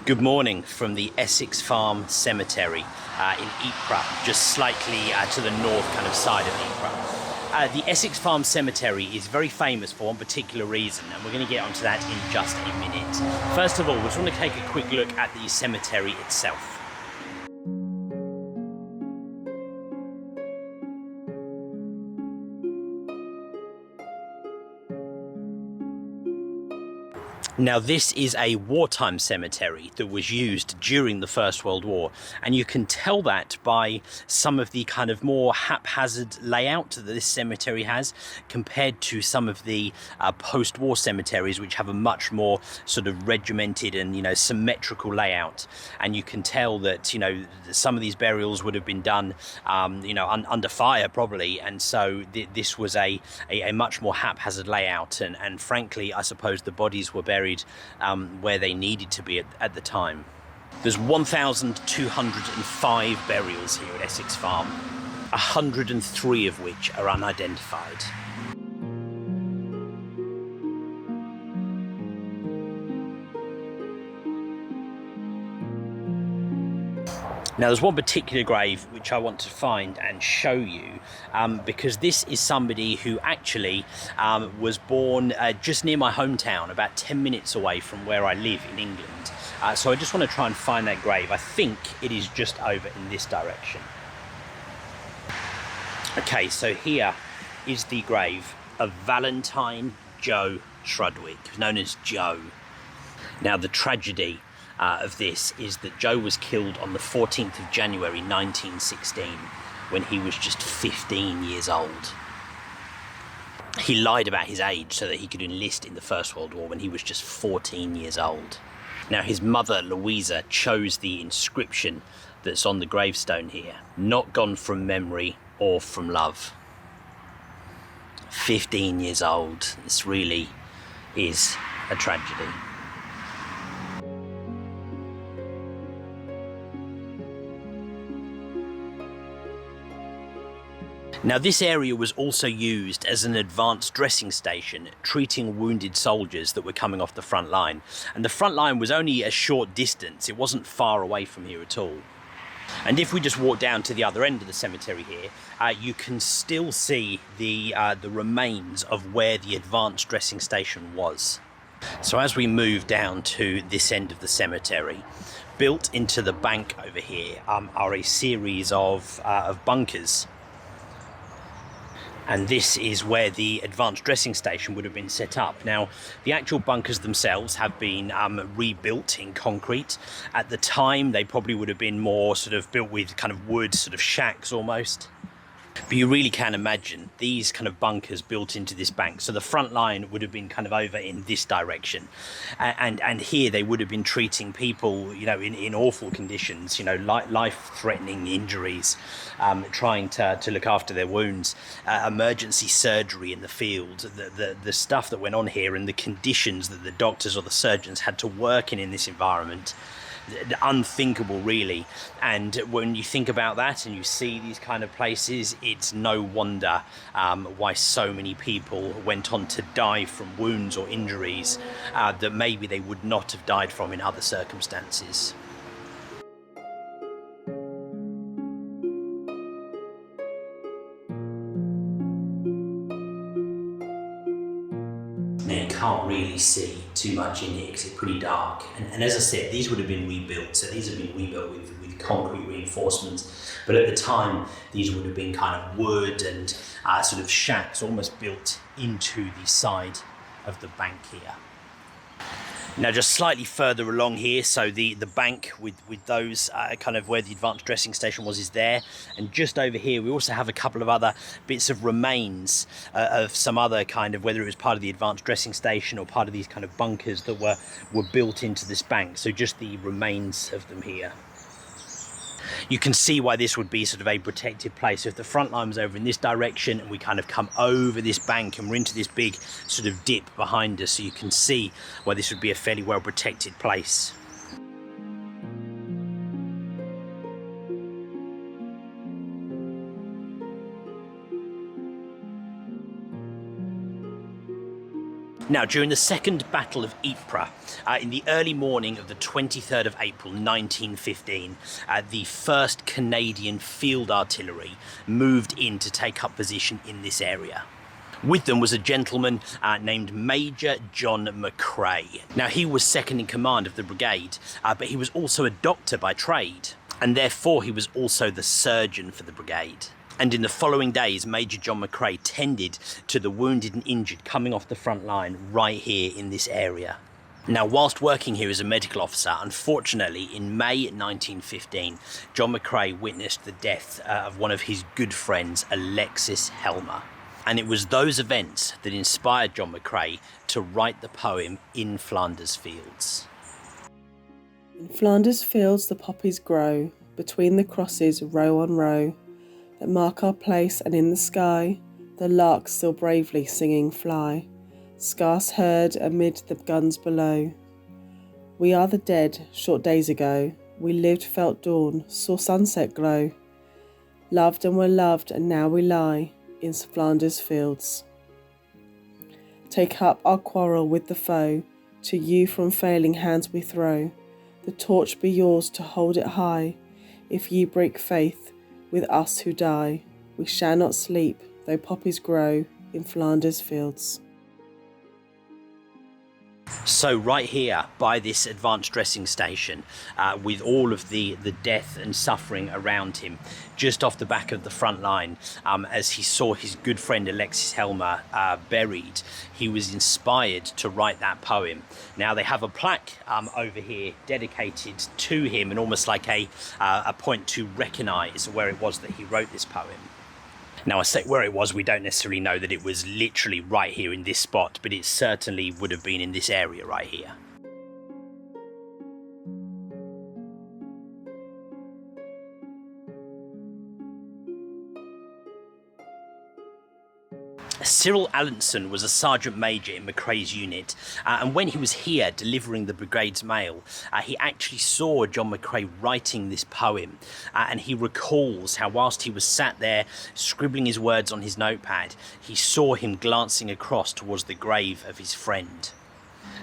Good morning from the Essex Farm Cemetery in Ypres, just slightly to the north kind of side of Ypres. The Essex Farm Cemetery is very famous for one particular reason, and we're going to get onto that in just a minute. First of all, we just want to take a quick look at the cemetery itself. Now, this is a wartime cemetery that was used during the First World War, and you can tell that by some of the kind of more haphazard layout that this cemetery has compared to some of the post-war cemeteries, which have a much more sort of regimented and, symmetrical layout. And you can tell that, some of these burials would have been done, under fire probably, and so this was a much more haphazard layout, and frankly, I suppose the bodies were buried where they needed to be at the time. There's 1,205 burials here at Essex Farm, 103 of which are unidentified. Now, there's one particular grave which I want to find and show you, because this is somebody who actually was born just near my hometown, about 10 minutes away from where I live in England. So I just want to try and find that grave. I think it is just over in this direction. Okay, so here is the grave of Valentine Joe Trudwick, known as Joe. Now, the tragedy of this is that Joe was killed on the 14th of January 1916 when he was just 15 years old. He lied about his age so that he could enlist in the First World War when he was just 14 years old. Now, his mother Louisa chose the inscription that's on the gravestone here: "Not gone from memory or from love." 15 years old. This really is a tragedy. Now, this area was also used as an advanced dressing station, treating wounded soldiers that were coming off the front line. And the front line was only a short distance. It wasn't far away from here at all. And if we just walk down to the other end of the cemetery here, you can still see the remains of where the advanced dressing station was. So as we move down to this end of the cemetery, built into the bank over here are a series of bunkers. And this is where the advanced dressing station would have been set up. Now, the actual bunkers themselves have been rebuilt in concrete. At the time, they probably would have been more sort of built with kind of wood, sort of shacks almost. But you really can imagine these kind of bunkers built into this bank. So the front line would have been kind of over in this direction. And here they would have been treating people, in awful conditions, life-threatening injuries, trying to look after their wounds, emergency surgery in the field, the stuff that went on here and the conditions that the doctors or the surgeons had to work in this environment. Unthinkable, really. And when you think about that and you see these kind of places, it's no wonder why so many people went on to die from wounds or injuries that maybe they would not have died from in other circumstances. Now, you can't really see too much in here because it's pretty dark. And as I said, these would have been rebuilt. So these have been rebuilt with concrete reinforcements. But at the time, these would have been kind of wood and sort of shacks almost built into the side of the bank here. Now, just slightly further along here, so the bank with those kind of where the advanced dressing station was is there. And just over here, we also have a couple of other bits of remains of some other kind of, whether it was part of the advanced dressing station or part of these kind of bunkers that were built into this bank. So just the remains of them here. You can see why this would be sort of a protected place. So if the front line was over in this direction and we kind of come over this bank and we're into this big sort of dip behind us, so you can see why this would be a fairly well protected place. Now, during the Second Battle of Ypres, in the early morning of the 23rd of April 1915, the 1st Canadian Field Artillery moved in to take up position in this area. With them was a gentleman named Major John McCrae. Now, he was second in command of the brigade, but he was also a doctor by trade, and therefore he was also the surgeon for the brigade. And in the following days, Major John McCrae tended to the wounded and injured coming off the front line right here in this area. Now, whilst working here as a medical officer, unfortunately, in May 1915, John McCrae witnessed the death of one of his good friends, Alexis Helmer. And it was those events that inspired John McCrae to write the poem In Flanders Fields. In Flanders Fields the poppies grow, between the crosses row on row, that mark our place, and in the sky the larks still bravely singing fly, scarce heard amid the guns below. We are the dead, short days ago, we lived, felt dawn, saw sunset glow, loved and were loved, and now we lie in Flanders Fields. Take up our quarrel with the foe, to you from failing hands we throw, the torch be yours to hold it high, if ye break faith with us who die. We shall not sleep, though poppies grow in Flanders Fields. So right here by this advanced dressing station, with all of the death and suffering around him, just off the back of the front line, as he saw his good friend Alexis Helmer buried, he was inspired to write that poem. Now they have a plaque over here dedicated to him, and almost like a point to recognise where it was that he wrote this poem. Now, I say where it was, we don't necessarily know that it was literally right here in this spot, but it certainly would have been in this area right here. Cyril Allenson was a sergeant major in McCrae's unit, and when he was here delivering the brigade's mail, he actually saw John McCrae writing this poem, and he recalls how whilst he was sat there scribbling his words on his notepad, he saw him glancing across towards the grave of his friend.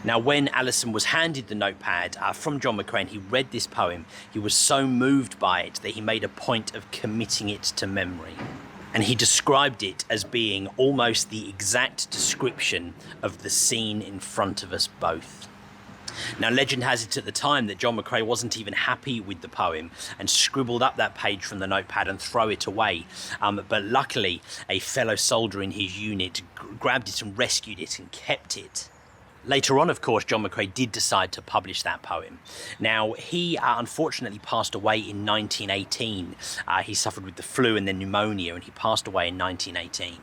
Now, when Allison was handed the notepad from John McCrae and he read this poem, he was so moved by it that he made a point of committing it to memory. And he described it as being almost the exact description of the scene in front of us both. Now, legend has it at the time that John McCrae wasn't even happy with the poem and scribbled up that page from the notepad and threw it away. But luckily, a fellow soldier in his unit grabbed it and rescued it and kept it. Later on, of course, John McCrae did decide to publish that poem. Now, he unfortunately passed away in 1918. He suffered with the flu and then pneumonia, and he passed away in 1918.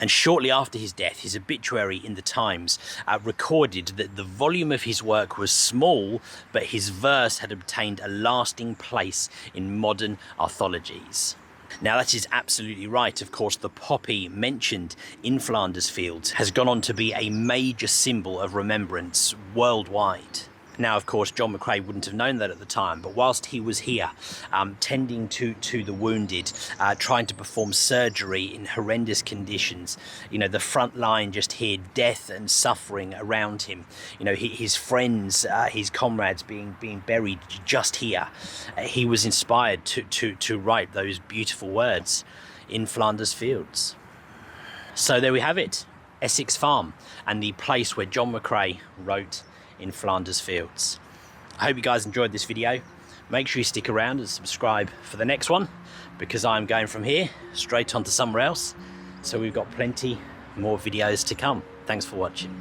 And shortly after his death, his obituary in the Times recorded that the volume of his work was small, but his verse had obtained a lasting place in modern anthologies. Now, that is absolutely right. Of course, the poppy mentioned in Flanders Fields has gone on to be a major symbol of remembrance worldwide. Now, of course, John McCrae wouldn't have known that at the time, but whilst he was here tending to the wounded, trying to perform surgery in horrendous conditions, you know, the front line just heard death and suffering around him. You know, his friends, his comrades being buried just here. He was inspired to write those beautiful words, In Flanders Fields. So there we have it, Essex Farm, and the place where John McCrae wrote In Flanders Fields. I hope you guys enjoyed this video. Make sure you stick around and subscribe for the next one, because I'm going from here straight on to somewhere else. So we've got plenty more videos to come. Thanks for watching.